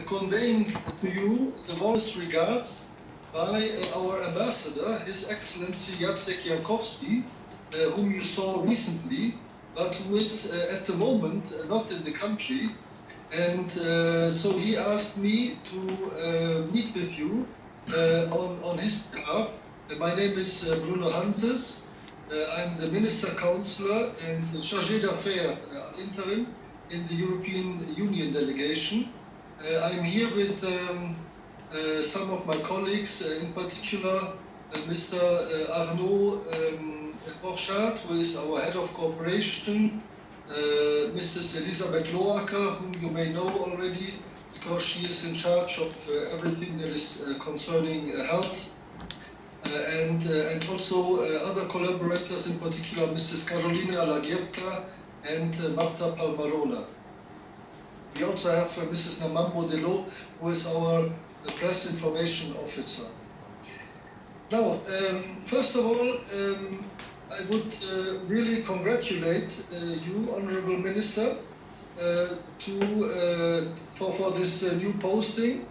conveying to you the warmest regards by our ambassador, His Excellency Jacek Jankowski, whom you saw recently, but who is at the moment not in the country. And so he asked me to meet with you on his behalf. My name is Bruno Hanses. I'm the Minister Councillor and Chargé d'Affaires interim in the European Union delegation. I'm here with some of my colleagues, in particular Mr. Arnaud Borchardt, who is our head of cooperation, Mrs. Elisabeth Loacker, whom you may know already because she is in charge of everything that is concerning health, and also other collaborators, in particular Mrs. Carolina Lagievka and Marta Palmarola. We also have Mrs. Namambo Delo, who is our press information officer. Now, first of all, I would really congratulate you, Honourable Minister, for this new posting,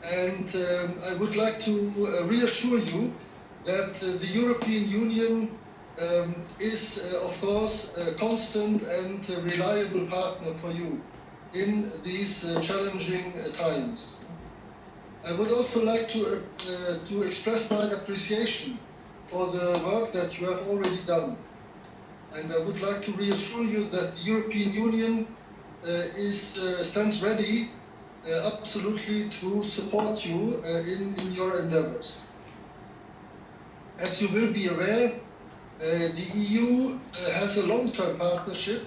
and I would like to reassure you that the European Union is, of course, a constant and reliable partner for you in these challenging times. I would also like to express my appreciation for the work that you have already done. And I would like to reassure you that the European Union stands ready absolutely to support you in your endeavors. As you will be aware, the EU has a long-term partnership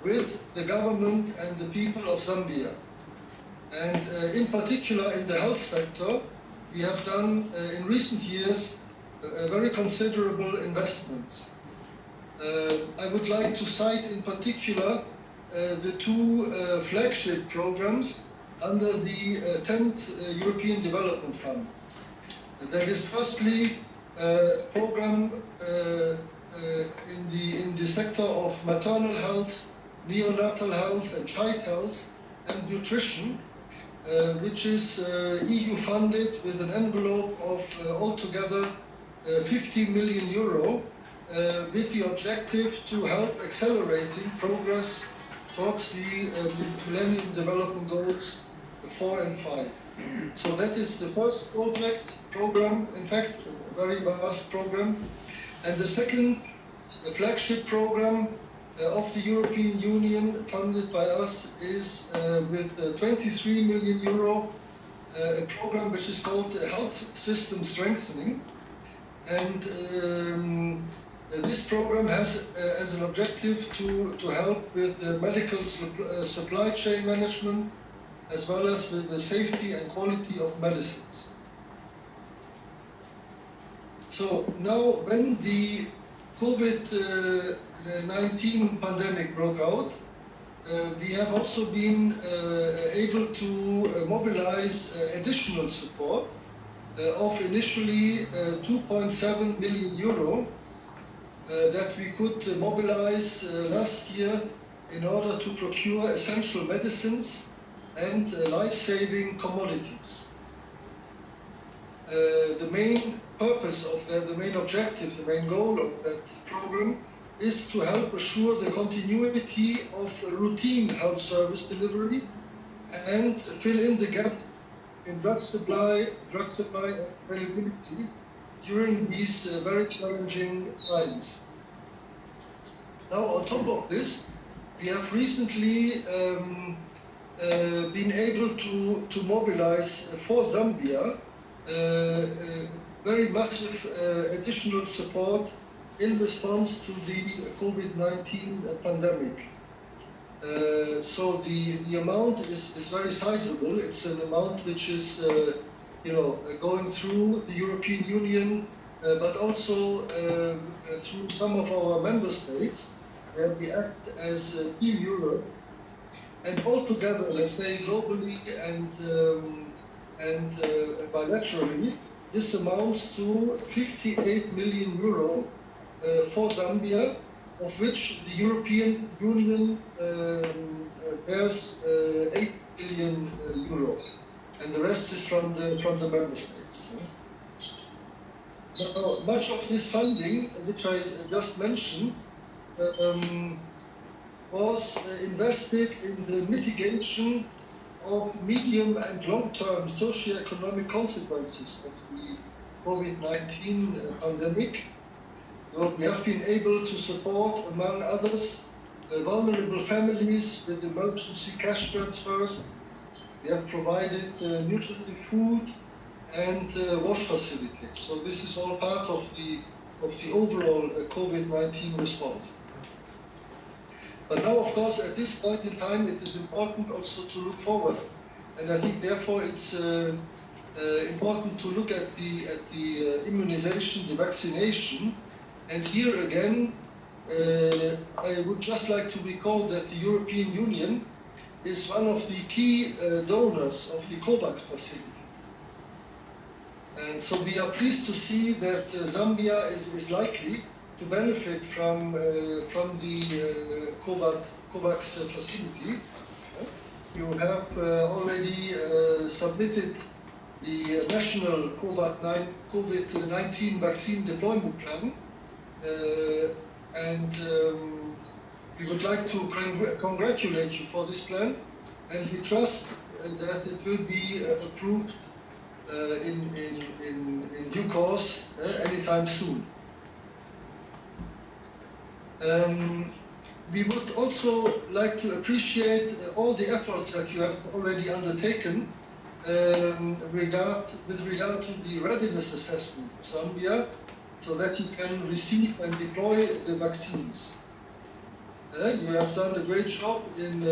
with the government and the people of Zambia. And in particular in the health sector, we have done in recent years very considerable investments. I would like to cite in particular the two flagship programs under the 10th European Development Fund. That is firstly a program in the sector of maternal health, neonatal health and child health and nutrition, which is EU funded with an envelope of altogether 50 million euro, with the objective to help accelerating progress towards the Millennium Development Goals 4 and 5. So that is the first program, in fact, a very vast program. And the second, the flagship program of the European Union funded by us is with 23 million euro, a program which is called Health System Strengthening. And this program has as an objective to help with the medical supply chain management, as well as with the safety and quality of medicines. So now, when the COVID-19 pandemic broke out, we have also been able to mobilize additional support of initially 2.7 million euro that we could mobilize last year in order to procure essential medicines and life-saving commodities. The main purpose of that, the main objective, the main goal of that program is to help assure the continuity of routine health service delivery and fill in the gap in drug supply availability during these very challenging times. Now, on top of this, we have recently been able to mobilize for Zambia very massive additional support in response to the COVID-19 pandemic. So the amount is very sizable. It's an amount which is going through the European Union, but also through some of our member states, where we act as Team Europe. And altogether, let's say globally and bilaterally, this amounts to 58 million euro for Zambia, of which the European Union bears 8 billion euro. and the rest is from the member states. Now, much of this funding, which I just mentioned, was invested in the mitigation of medium and long-term socio-economic consequences of the COVID-19 pandemic. We have been able to support, among others, vulnerable families with emergency cash transfers. We have provided nutritive food and wash facilities. So this is all part of the overall COVID-19 response. But now, of course, at this point in time, it is important also to look forward. And I think, therefore, it's important to look at the immunization, the vaccination. And here again, I would just like to recall that the European Union is one of the key donors of the COVAX facility. And so we are pleased to see that Zambia is likely to benefit from the COVAX facility. You have already submitted the national COVID-19 vaccine deployment plan, and we would like to congratulate you for this plan, and we trust that it will be approved in due course anytime soon. We would also like to appreciate all the efforts that you have already undertaken with regard to the readiness assessment of Zambia, so that you can receive and deploy the vaccines. You have done a great job in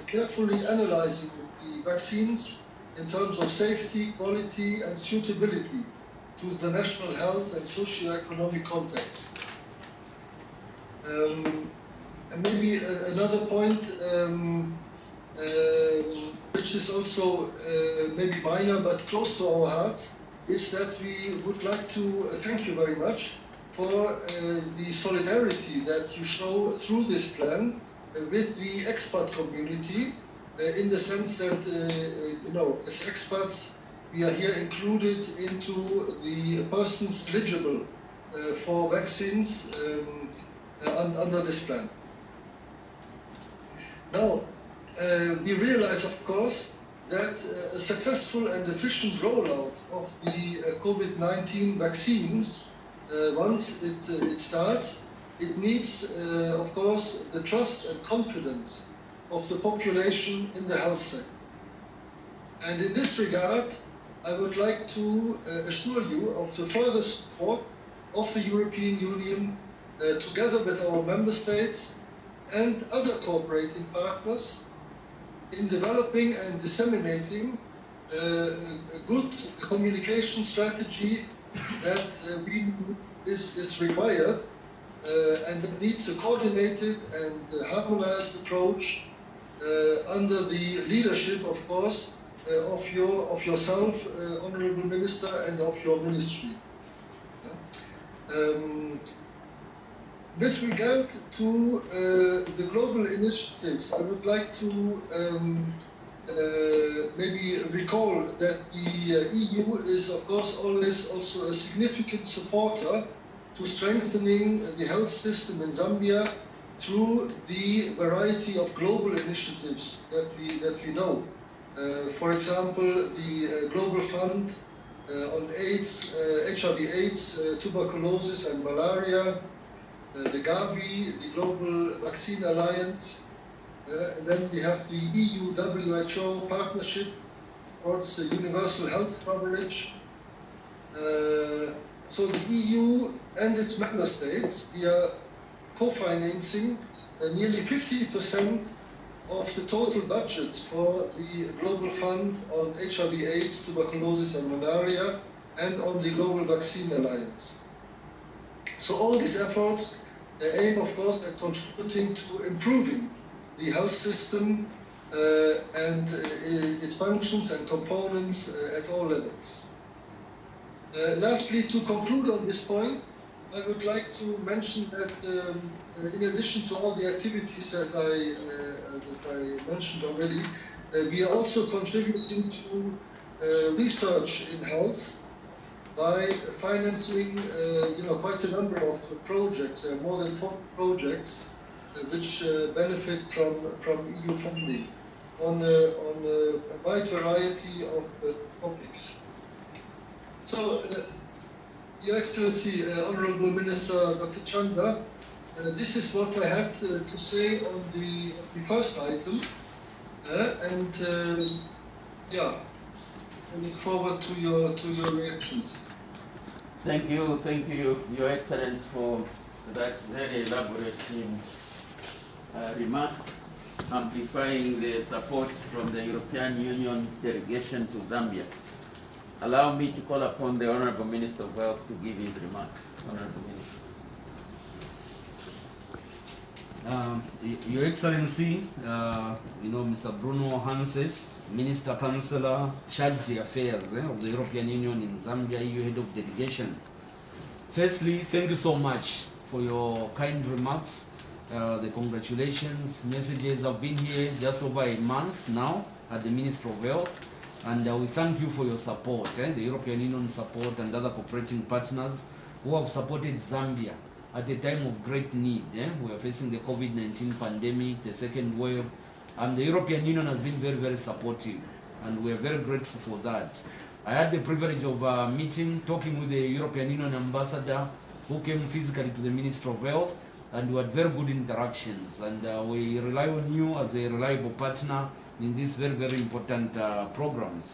carefully analyzing the vaccines in terms of safety, quality, and suitability to the national health and socio-economic context. And maybe another point, which is also maybe minor but close to our hearts, is that we would like to thank you very much for the solidarity that you show through this plan with the expat community, in the sense that, as expats, we are here included into the persons eligible for vaccines under this plan. Now, we realize, of course, that a successful and efficient rollout of the COVID-19 vaccines, once it starts, it needs, of course, the trust and confidence of the population in the health sector. And in this regard, I would like to assure you of the further support of the European Union, together with our member states and other cooperating partners, in developing and disseminating a good communication strategy that is required and that needs a coordinated and harmonized approach under the leadership, of course, of yourself, Honorable Minister, and of your ministry. With regard to the global initiatives, I would like to maybe recall that the EU is, of course, always also a significant supporter to strengthening the health system in Zambia through the variety of global initiatives that we know. For example, the Global Fund on AIDS, HIV/AIDS, tuberculosis and malaria, the Gavi, the Global Vaccine Alliance, and then we have the EU-WHO partnership towards universal health coverage. So the EU and its member states, we are co-financing nearly 50% of the total budgets for the Global Fund on HIV/AIDS, tuberculosis and malaria, and on the Global Vaccine Alliance. So all these efforts aim, of course, at contributing to improving the health system and its functions and components at all levels. Lastly, to conclude on this point, I would like to mention that in addition to all the activities that I mentioned already, we are also contributing to research in health by financing quite a number of projects, more than 40 projects, which benefit from EU funding on a wide variety of topics. So, Your Excellency, Honorable Minister Dr. Chanda, this is what I had to say on the first item, yeah, I look forward to your reactions. Thank you, Your Excellency, for that very elaborate remarks, amplifying the support from the European Union delegation to Zambia. Allow me to call upon the Honorable Minister of Health to give his remarks. Honorable Minister. Your Excellency, Mr. Bruno Hanses, Minister Councillor, charged the affairs of the European Union in Zambia, EU Head of Delegation. Firstly, thank you so much for your kind remarks. The congratulations messages have been here just over a month now at the Ministry of Health, and we thank you for your support, the European Union support and other cooperating partners who have supported Zambia at a time of great need. We are facing the COVID-19 pandemic, the second wave, and the European Union has been very, very supportive, and we are very grateful for that. I had the privilege of talking with the European Union ambassador who came physically to the Ministry of Health, and we had very good interactions, and we rely on you as a reliable partner in these very, very important programs.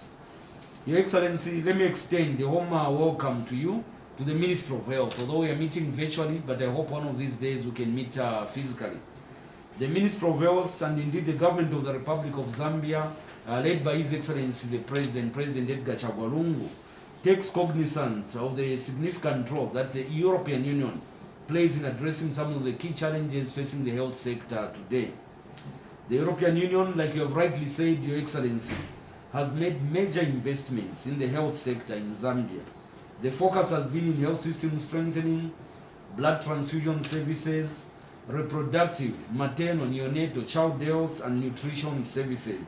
Your Excellency, let me extend the warm welcome to you, to the Ministry of Health. Although we are meeting virtually, but I hope one of these days we can meet physically. The Ministry of Health and indeed the government of the Republic of Zambia, led by His Excellency the President Edgar Chagwa, takes cognizance of the significant role that the European Union plays in addressing some of the key challenges facing the health sector today. The European Union, like you have rightly said, Your Excellency, has made major investments in the health sector in Zambia. The focus has been in health system strengthening, blood transfusion services, reproductive, maternal, neonatal, child health, and nutrition services.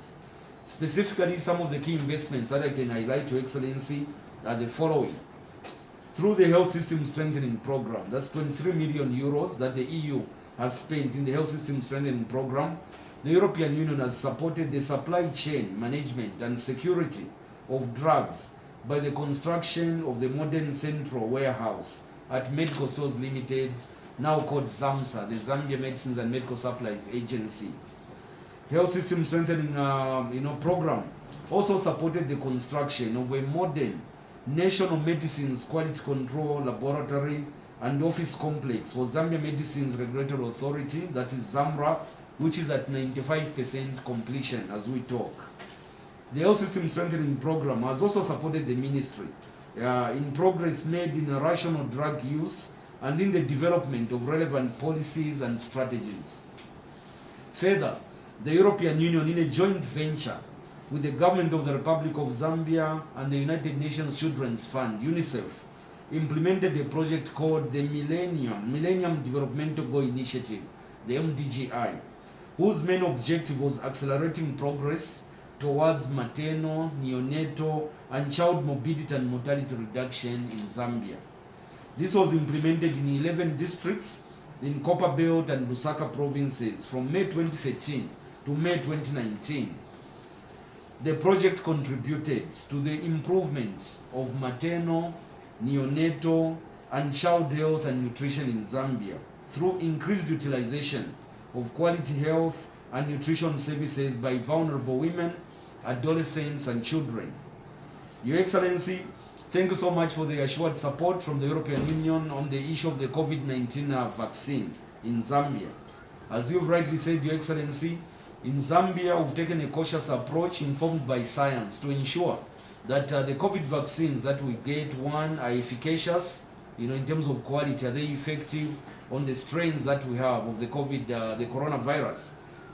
Specifically, some of the key investments that I can highlight, Your Excellency, are the following. Through the health system strengthening program, that's 23 million euros that the EU has spent in the health system strengthening program, the European Union has supported the supply chain management and security of drugs by the construction of the modern central warehouse at Medical Stores Limited, now called ZAMSA, the Zambia Medicines and Medical Supplies Agency. Health system strengthening program also supported the construction of a modern National Medicines Quality Control Laboratory and Office Complex for Zambia Medicines Regulatory Authority, that is ZAMRA, which is at 95% completion as we talk. The health system strengthening program has also supported the ministry in progress made in rational drug use and in the development of relevant policies and strategies. Further, the European Union, in a joint venture with the government of the Republic of Zambia and the United Nations Children's Fund, UNICEF, implemented a project called the Millennium Developmental Goal Initiative, the MDGI, whose main objective was accelerating progress towards maternal, neonatal, and child morbidity and mortality reduction in Zambia. This was implemented in 11 districts in Copperbelt and Lusaka provinces from May 2013 to May 2019. The project contributed to the improvement of maternal, neonatal, and child health and nutrition in Zambia through increased utilization of quality health and nutrition services by vulnerable women, adolescents, and children. Your Excellency, thank you so much for the assured support from the European Union on the issue of the COVID-19 vaccine in Zambia. As you've rightly said, Your Excellency, in Zambia we've taken a cautious approach informed by science to ensure that the COVID vaccines that we get, one, are efficacious, in terms of quality, are they effective on the strains that we have of the coronavirus.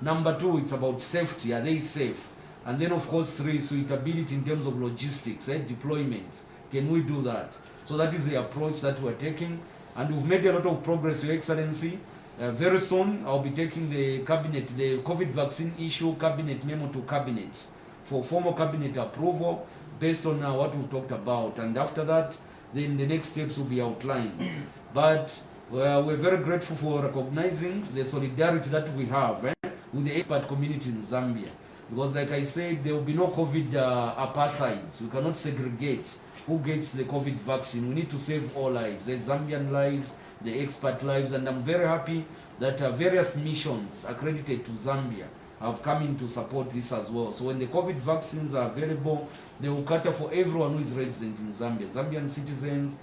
Number two, it's about safety, are they safe? And then of course three, suitability in terms of logistics, deployment. Can we do that? So that is the approach that we're taking, and we've made a lot of progress, Your Excellency. Very soon I'll be taking the cabinet, the COVID vaccine issue cabinet memo to cabinet for formal cabinet approval, based on what we talked about, and after that, then the next steps will be outlined. But we're very grateful for recognizing the solidarity that we have with the expert community in Zambia. Because like I said, there will be no COVID apartheid. We cannot segregate who gets the COVID vaccine. We need to save all lives, the Zambian lives, the expert lives, and I'm very happy that various missions accredited to Zambia have come in to support this as well. So when the COVID vaccines are available, they will cater for everyone who is resident in Zambia, Zambian citizens,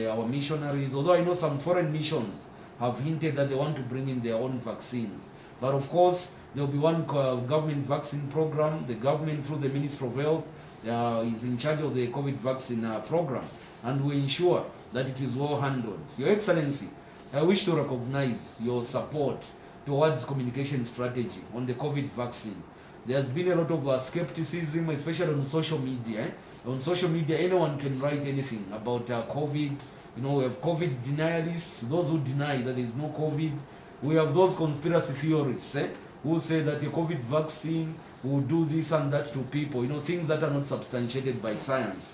our missionaries, although I know some foreign missions have hinted that they want to bring in their own vaccines. But of course, there will be one government vaccine program. The government, through the Ministry of Health, is in charge of the COVID vaccine program, and we ensure that it is well handled. Your Excellency, I wish to recognize your support towards communication strategy on the COVID vaccine. There's been a lot of skepticism, especially on social media. On social media, anyone can write anything about COVID. You know, we have COVID denialists, those who deny that there is no COVID. We have those conspiracy theorists who say that a COVID vaccine will do this and that to people. You know, things that are not substantiated by science.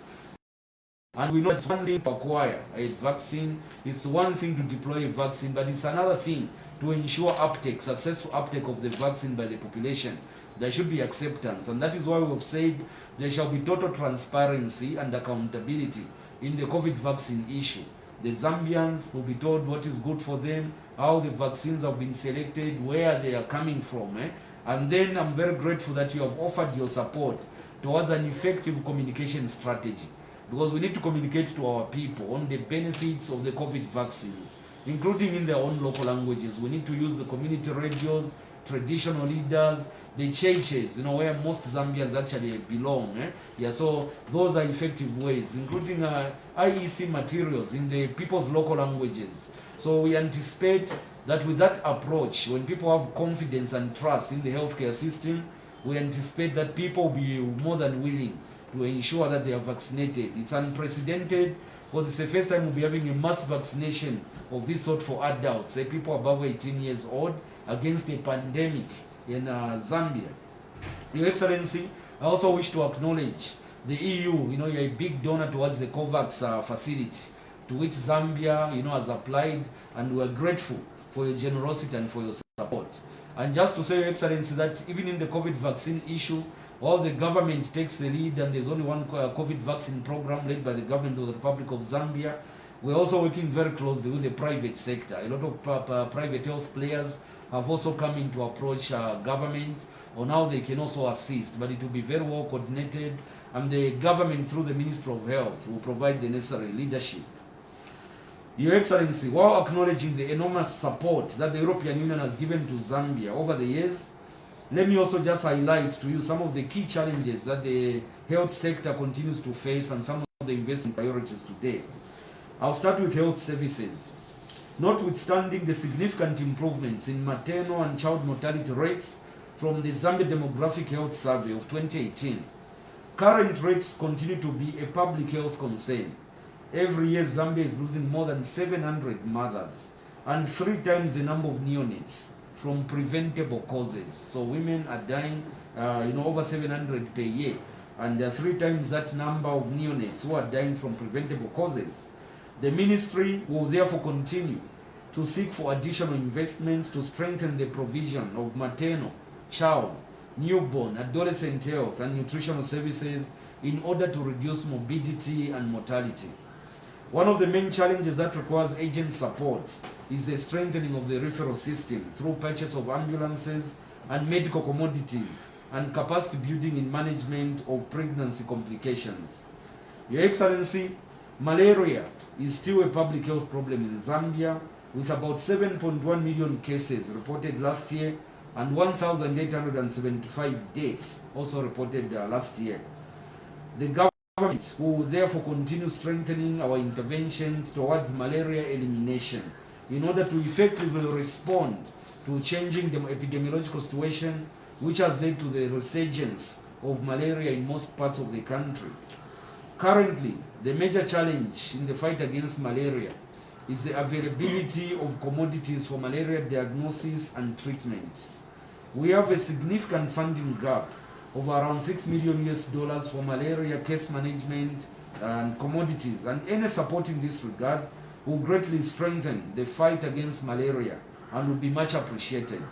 And we know it's one thing to acquire a vaccine, it's one thing to deploy a vaccine, but it's another thing to ensure uptake, successful uptake of the vaccine by the population. There should be acceptance, and that is why we've said there shall be total transparency and accountability in the COVID vaccine issue. The Zambians will be told what is good for them, how the vaccines have been selected, where they are coming from. And then I'm very grateful that you have offered your support towards an effective communication strategy, because we need to communicate to our people on the benefits of the COVID vaccines, including in their own local languages. We need to use the community radios, traditional leaders, the churches, you know, where most Zambians actually belong. Yeah, so those are effective ways, including IEC materials in the people's local languages. So we anticipate that with that approach, when people have confidence and trust in the healthcare system, we anticipate that people will be more than willing to ensure that they are vaccinated. It's unprecedented because it's the first time we'll be having a mass vaccination of this sort for adults, people above 18 years old, against a pandemic in Zambia. Your Excellency, I also wish to acknowledge the EU. You know, you're a big donor towards the COVAX facility, to which Zambia, you know, has applied, and we're grateful for your generosity and for your support. And just to say, Your Excellency, that even in the COVID vaccine issue, while the government takes the lead and there's only one COVID vaccine program led by the government of the Republic of Zambia, we're also working very closely with the private sector. A lot of private health players have also come in to approach government on how they can also assist, but it will be very well coordinated, and the government through the Ministry of Health will provide the necessary leadership. Your Excellency, while acknowledging the enormous support that the European Union has given to Zambia over the years, let me also just highlight to you some of the key challenges that the health sector continues to face and some of the investment priorities today. I'll start with health services. Notwithstanding the significant improvements in maternal and child mortality rates from the Zambia Demographic Health Survey of 2018, current rates continue to be a public health concern. Every year, Zambia is losing more than 700 mothers and 3 times the number of neonates from preventable causes. So women are dying, over 700 per year, and 3 times that number of neonates who are dying from preventable causes. The ministry will therefore continue to seek for additional investments to strengthen the provision of maternal, child, newborn, adolescent health and nutritional services in order to reduce morbidity and mortality. One of the main challenges that requires agent support is the strengthening of the referral system through purchase of ambulances and medical commodities and capacity building in management of pregnancy complications. Your Excellency, malaria is still a public health problem in Zambia, with about 7.1 million cases reported last year and 1,875 deaths also reported last year. The government will therefore continue strengthening our interventions towards malaria elimination in order to effectively respond to changing the epidemiological situation, which has led to the resurgence of malaria in most parts of the country. Currently, the major challenge in the fight against malaria is the availability of commodities for malaria diagnosis and treatment. We have a significant funding gap of around $6 million for malaria case management and commodities, and any support in this regard will greatly strengthen the fight against malaria and would be much appreciated.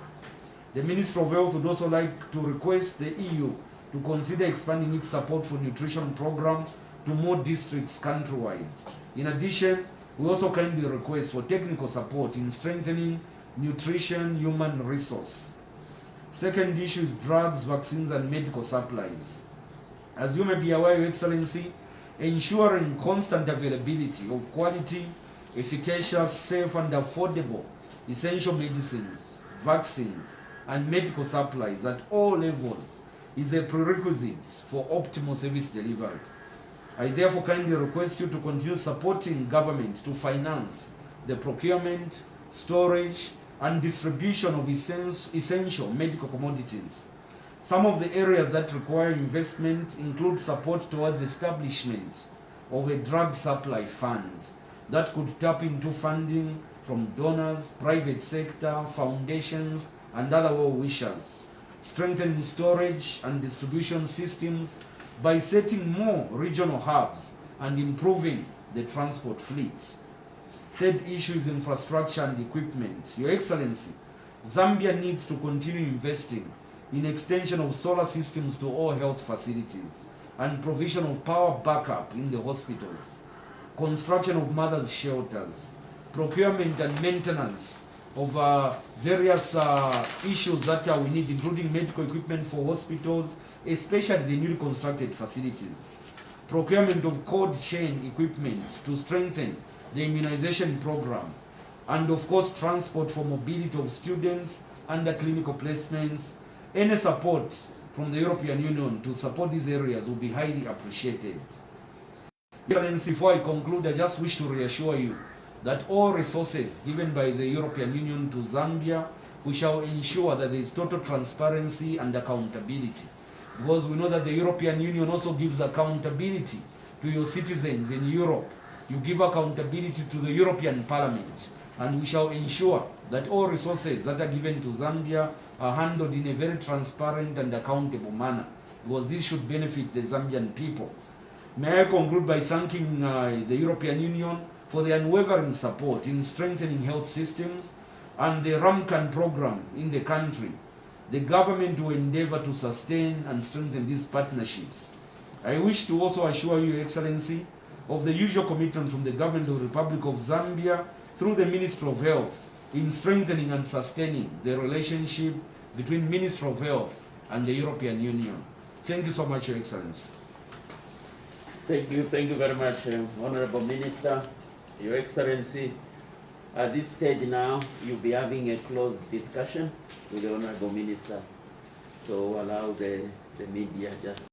The Minister of Health would also like to request the EU to consider expanding its support for nutrition programs to more districts countrywide. In addition, we also kindly request for technical support in strengthening nutrition human resource. Second issue is drugs, vaccines, and medical supplies. As you may be aware, Your Excellency, ensuring constant availability of quality, efficacious, safe, and affordable essential medicines, vaccines, and medical supplies at all levels is a prerequisite for optimal service delivery. I therefore kindly request you to continue supporting government to finance the procurement, storage, and distribution of essential medical commodities. Some of the areas that require investment include support towards establishment of a drug supply fund that could tap into funding from donors, private sector, foundations, and other well-wishers, strengthening storage and distribution systems by setting more regional hubs and improving the transport fleet. Third issue is infrastructure and equipment. Your Excellency, Zambia needs to continue investing in extension of solar systems to all health facilities and provision of power backup in the hospitals, construction of mothers' shelters, procurement and maintenance of various issues that we need, including medical equipment for hospitals, especially the newly constructed facilities, procurement of cold chain equipment to strengthen the immunization program, and of course transport for mobility of students under clinical placements. Any support from the European Union to support these areas will be highly appreciated. Before I conclude, I just wish to reassure you that all resources given by the European Union to Zambia, we shall ensure that there is total transparency and accountability. Because we know that the European Union also gives accountability to your citizens in Europe. You give accountability to the European Parliament. And we shall ensure that all resources that are given to Zambia are handled in a very transparent and accountable manner, because this should benefit the Zambian people. May I conclude by thanking the European Union for the unwavering support in strengthening health systems and the Ramcan program in the country. The government will endeavor to sustain and strengthen these partnerships. I wish to also assure you, Your Excellency, of the usual commitment from the government of the Republic of Zambia through the Minister of Health in strengthening and sustaining the relationship between Minister of Health and the European Union. Thank you so much, Your Excellency. Thank you very much, Honorable Minister. Your Excellency, at this stage now, you'll be having a closed discussion with the Honorable Minister. So allow the media just